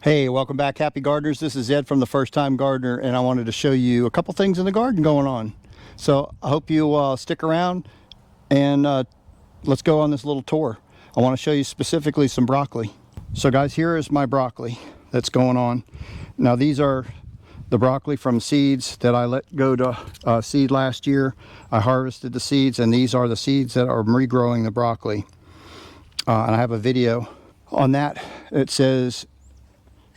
Hey, welcome back, happy gardeners. This is Ed from The First Time Gardener, and I wanted to show you a couple things in the garden going on. So I hope you stick around and let's go on this little tour. I want to show you specifically some broccoli. So guys, here is my broccoli that's going on. Now these are the broccoli from seeds that I let go to seed last year. I harvested the seeds, and these are the seeds that are regrowing the broccoli. And I have a video on that. It says,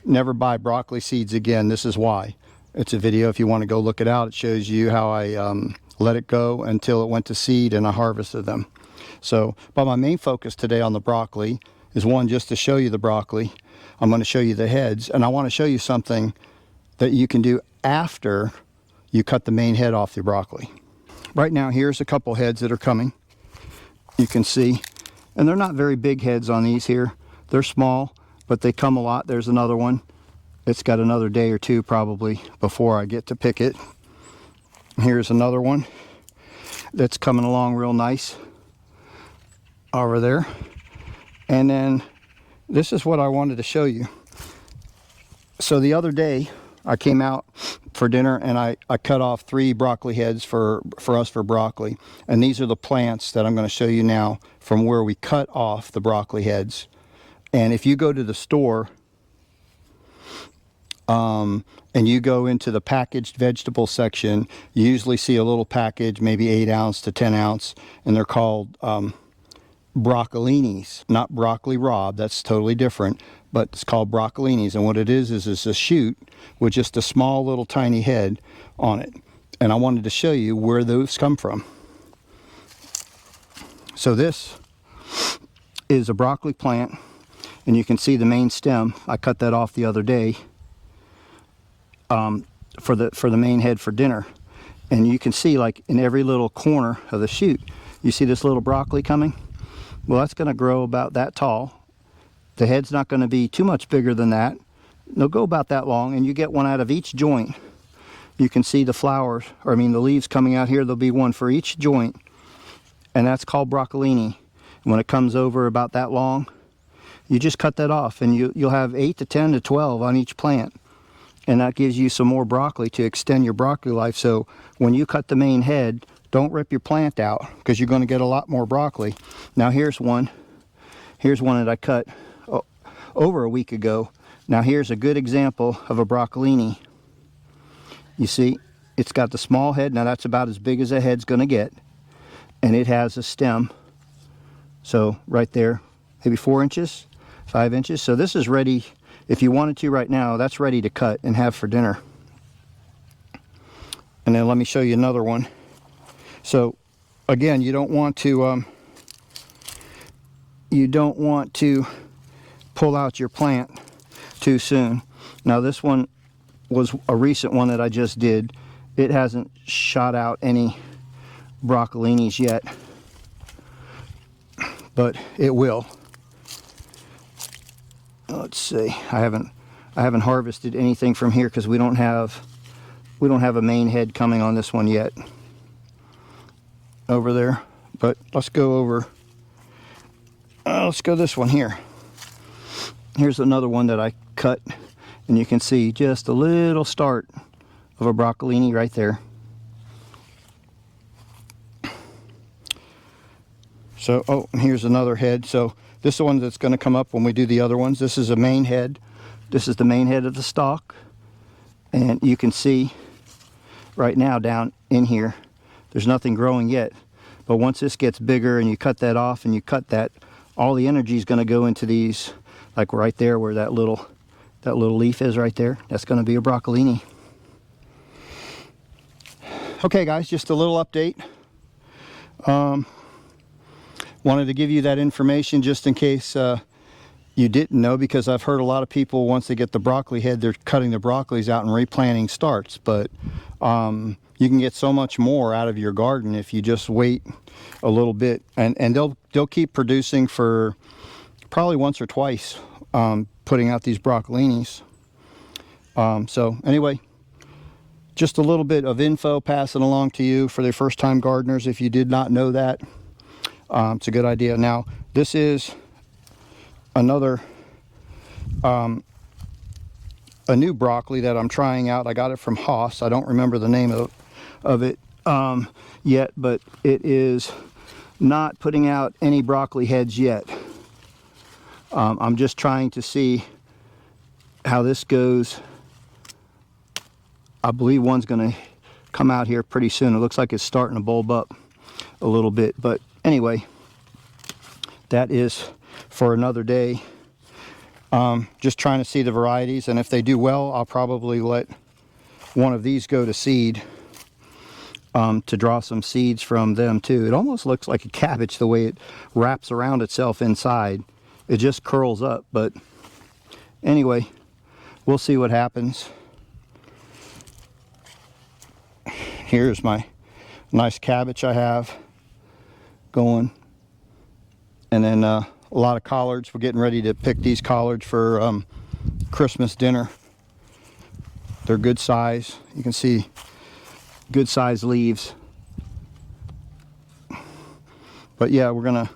never buy broccoli seeds again. This is why. It's a video. If you want to go look it out, it shows you how I let it go until it went to seed and I harvested them. So, but my main focus today on the broccoli is one, just to show you the broccoli. I'm going to show you the heads, and I want to show you something that you can do after you cut the main head off the broccoli. Right now, here's a couple heads that are coming. You can see, and they're not very big heads on these here. They're small, but they come a lot. There's another one. It's got another day or two probably before I get to pick it. Here's another one that's coming along real nice over there. And then this is what I wanted to show you. So the other day I came out for dinner and I cut off 3 broccoli heads for broccoli. And these are the plants that I'm going to show you now from where we cut off the broccoli heads. And if you go to the store and you go into the packaged vegetable section, you usually see a little package, maybe 8 ounce to 10 ounce, and they're called broccolinis, not broccoli rabe. That's totally different, but it's called broccolinis. And what it is a shoot with just a small little tiny head on it. And I wanted to show you where those come from. So this is a broccoli plant. And you can see the main stem. I cut that off the other day for the main head for dinner. And you can see, like, in every little corner of the shoot, you see this little broccoli coming? Well, that's going to grow about that tall. The head's not going to be too much bigger than that. They'll go about that long, and you get one out of each joint. You can see the flowers, or I mean the leaves coming out here. There'll be one for each joint, and that's called broccolini. When it comes over about that long, you just cut that off, and you'll have 8 to 10 to 12 on each plant. And that gives you some more broccoli to extend your broccoli life. So when you cut the main head, don't rip your plant out, because you're going to get a lot more broccoli. Now here's one. Here's one that I cut over a week ago. Now here's a good example of a broccolini. You see, it's got the small head. Now that's about as big as a head's going to get. And it has a stem. So right there, maybe 4 inches. 5 inches. So this is ready, if you wanted to right now, that's ready to cut and have for dinner. And then let me show you another one. So again, you don't want to pull out your plant too soon. Now this one was a recent one that I just did. It hasn't shot out any broccolinis yet, but it will. Let's see. I haven't harvested anything from here because we don't have a main head coming on this one yet over there. But let's go over. Let's go this one here. Here's another one that I cut, and you can see just a little start of a broccolini right there. So, oh, and here's another head. So this is the one that's going to come up when we do the other ones. This is a main head. This is the main head of the stalk. And you can see right now down in here, there's nothing growing yet. But once this gets bigger and you cut that off and you cut that, all the energy is going to go into these, like right there where that little leaf is right there. That's going to be a broccolini. Okay guys, just a little update. Wanted to give you that information just in case you didn't know, because I've heard a lot of people, once they get the broccoli head, they're cutting the broccolis out and replanting starts. But you can get so much more out of your garden if you just wait a little bit, and they'll keep producing for probably once or twice, putting out these broccolinis. So anyway, just a little bit of info passing along to you for the first time gardeners if you did not know that. It's a good idea. Now this is another a new broccoli that I'm trying out. I got it from Haas. I don't remember the name of it yet, but it is not putting out any broccoli heads yet. I'm just trying to see how this goes. I believe one's going to come out here pretty soon. It looks like it's starting to bulb up a little bit, but anyway, that is for another day. Just trying to see the varieties, and if they do well, I'll probably let one of these go to seed, to draw some seeds from them too. It almost looks like a cabbage the way it wraps around itself inside. It just curls up, but anyway, we'll see what happens. Here's my nice cabbage I have going, and then a lot of collards. We're getting ready to pick these collards for Christmas dinner. They're good size. You can see good size leaves. But yeah, we're gonna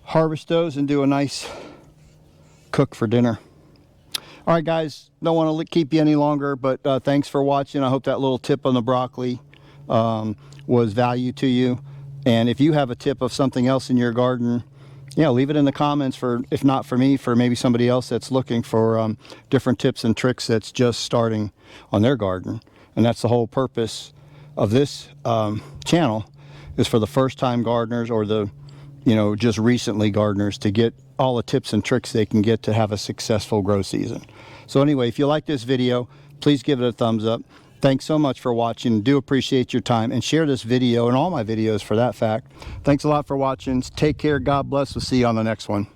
harvest those and do a nice cook for dinner. All right, guys, don't want to keep you any longer, but thanks for watching. I hope that little tip on the broccoli was value to you. And if you have a tip of something else in your garden, yeah, leave it in the comments, for, if not for me, for maybe somebody else that's looking for different tips and tricks that's just starting on their garden. And that's the whole purpose of this channel, is for the first-time gardeners, or the, you know, just recently gardeners, to get all the tips and tricks they can get to have a successful grow season. So anyway, if you like this video, please give it a thumbs up. Thanks so much for watching. Do appreciate your time, and share this video and all my videos for that fact. Thanks a lot for watching. Take care. God bless. We'll see you on the next one.